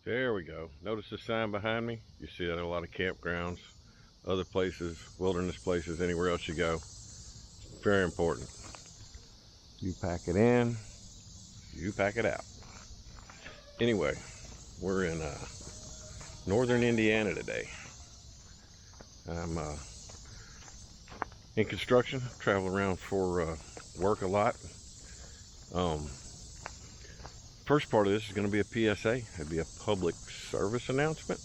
There we go. Notice the sign behind me? You see that at a lot of campgrounds, other places, wilderness places, anywhere else you go. Very important. You pack it in, you pack it out. Anyway, we're in northern Indiana today. I'm in construction, travel around for work a lot. First part of this is going to be a PSA. It'd be a public service announcement.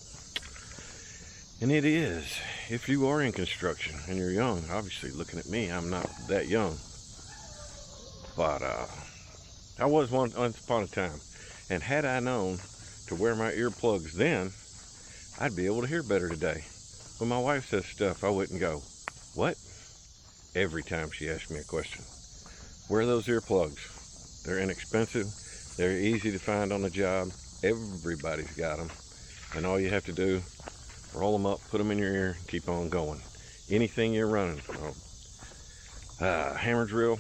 And it is, if you are in construction and you're young, obviously looking at me, I'm not that young. But I was once upon a time. And had I known to wear my earplugs then, I'd be able to hear better today. When my wife says stuff, I wouldn't go, what? Every time she asks me a question. Wear those earplugs. They're inexpensive. They're easy to find on the job. Everybody's got them. And all you have to do, roll them up, put them in your ear, and keep on going. Anything you're running from, hammer drill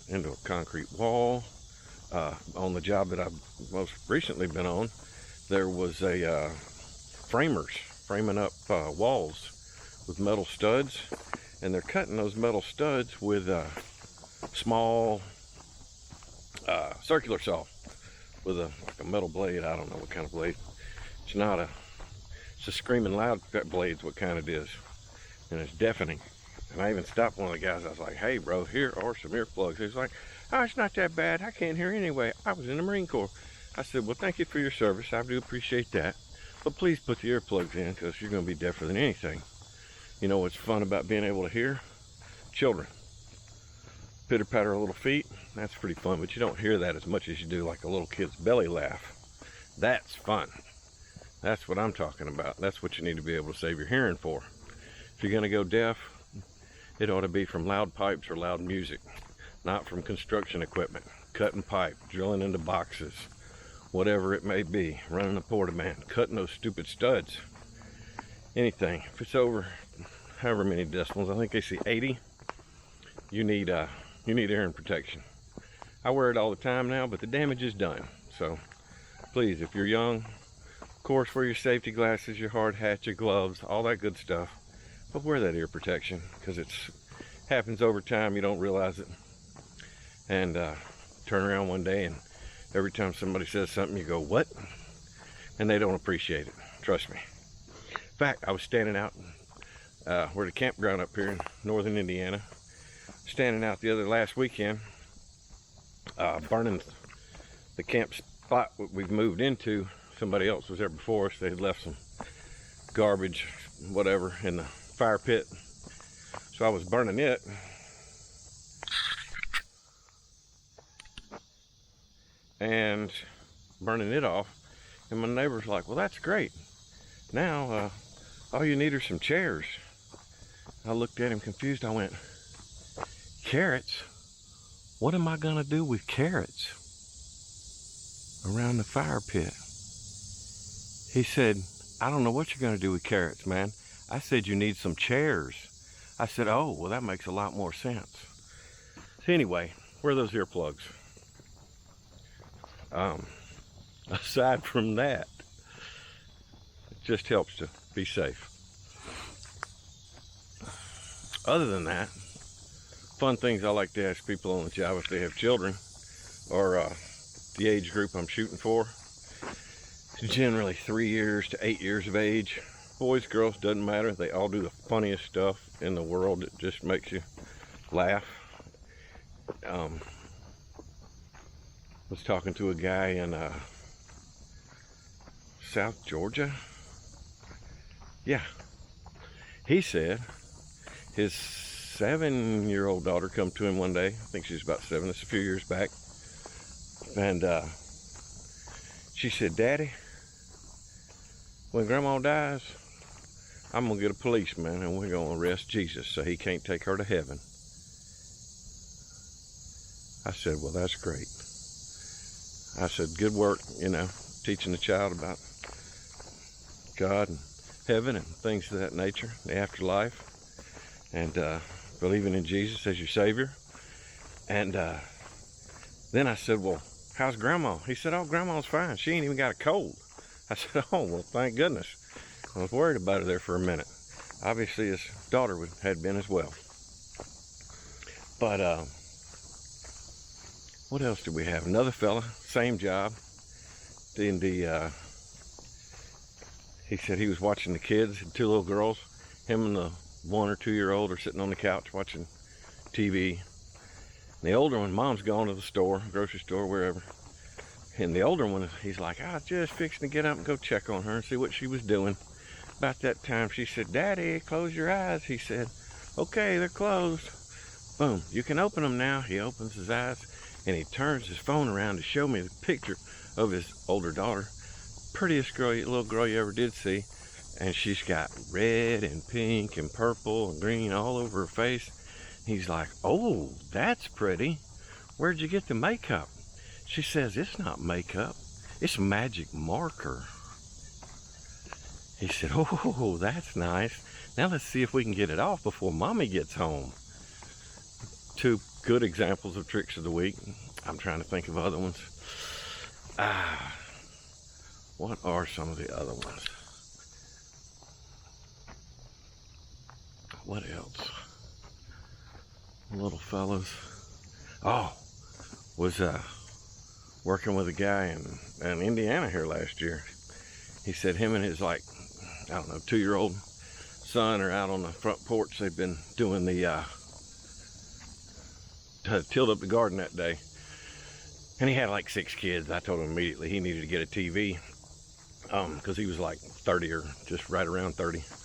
into a concrete wall. On the job that I've most recently been on, there was a framers framing up walls with metal studs. And they're cutting those metal studs with a small circular saw with like a metal blade. I don't know what kind of blade. It's a screaming loud blade's what kind it is. And it's deafening. And I even stopped one of the guys. I was like, hey bro, here are some earplugs. He was like, oh, it's not that bad. I can't hear anyway. I was in the Marine Corps. I said, well, thank you for your service. I do appreciate that. But please put the earplugs in because you're going to be deafer than anything. You know what's fun about being able to hear? Children. Pitter patter of little feet. That's pretty fun, but you don't hear that as much as you do like a little kid's belly laugh. That's fun. That's what I'm talking about. That's what you need to be able to save your hearing for. If you're going to go deaf, it ought to be from loud pipes or loud music, not from construction equipment. Cutting pipe, drilling into boxes, whatever it may be, running a portaman, cutting those stupid studs. Anything. If it's over however many decibels, I think they say 80, you need hearing protection. I wear it all the time now, but the damage is done. So please, if you're young, of course, wear your safety glasses, your hard hat, your gloves, all that good stuff, but wear that ear protection because it happens over time. You don't realize it, and turn around one day and every time somebody says something, you go, what? And they don't appreciate it. Trust me. In fact, I was standing out, we're at a campground up here in northern Indiana, standing out the last weekend, burning the camp spot we've moved into. Somebody else was there before us. They had left some garbage, whatever, in the fire pit. So I was burning it. And burning it off. And my neighbor's like, well, that's great. Now, all you need are some chairs. I looked at him confused. I went, carrots? What am I gonna do with carrots around the fire pit? He said, I don't know what you're gonna do with carrots, man. I said you need some chairs. I said, oh, well, that makes a lot more sense. So anyway, wear those earplugs. Aside from that, it just helps to be safe. Other than that, fun things I like to ask people on the job if they have children, or the age group I'm shooting for. It's generally 3 years to 8 years of age. Boys, girls, doesn't matter. They all do the funniest stuff in the world. It just makes you laugh. Was talking to a guy in South Georgia. Yeah. He said his 7-year-old daughter come to him one day. I think she's about 7. It's a few years back. And she said, Daddy, when Grandma dies, I'm going to get a policeman and we're going to arrest Jesus so he can't take her to heaven. I said, well, that's great. I said, good work, teaching the child about God and heaven and things of that nature, the afterlife, and believing in Jesus as your Savior. And then I said, well, how's Grandma? He said, oh, Grandma's fine. She ain't even got a cold. I said, oh, well, thank goodness. I was worried about her there for a minute. Obviously, his daughter had been as well. But what else did we have? Another fella, same job. He said he was watching the kids, two little girls. Him and the 1 or 2 year old are sitting on the couch watching TV. And the older one, mom's gone to the store, grocery store, wherever. And the older one, he's like, I was just fixing to get up and go check on her and see what she was doing. About that time, she said, Daddy, close your eyes. He said, okay, they're closed. Boom, you can open them now. He opens his eyes and he turns his phone around to show me the picture of his older daughter. Prettiest little girl you ever did see. And she's got red and pink and purple and green all over her face. He's like, oh, that's pretty. Where'd you get the makeup? She says, it's not makeup, it's magic marker. He said, oh, that's nice. Now let's see if we can get it off before Mommy gets home. 2 good examples of tricks of the week. I'm trying to think of other ones. What are some of the other ones? What else? Little fellas. Oh, was working with a guy in Indiana here last year. He said him and his, like, I don't know, 2-year-old son are out on the front porch. They've been doing the tilled up the garden that day. And he had like 6 kids. I told him immediately he needed to get a TV because he was like 30 or just right around 30.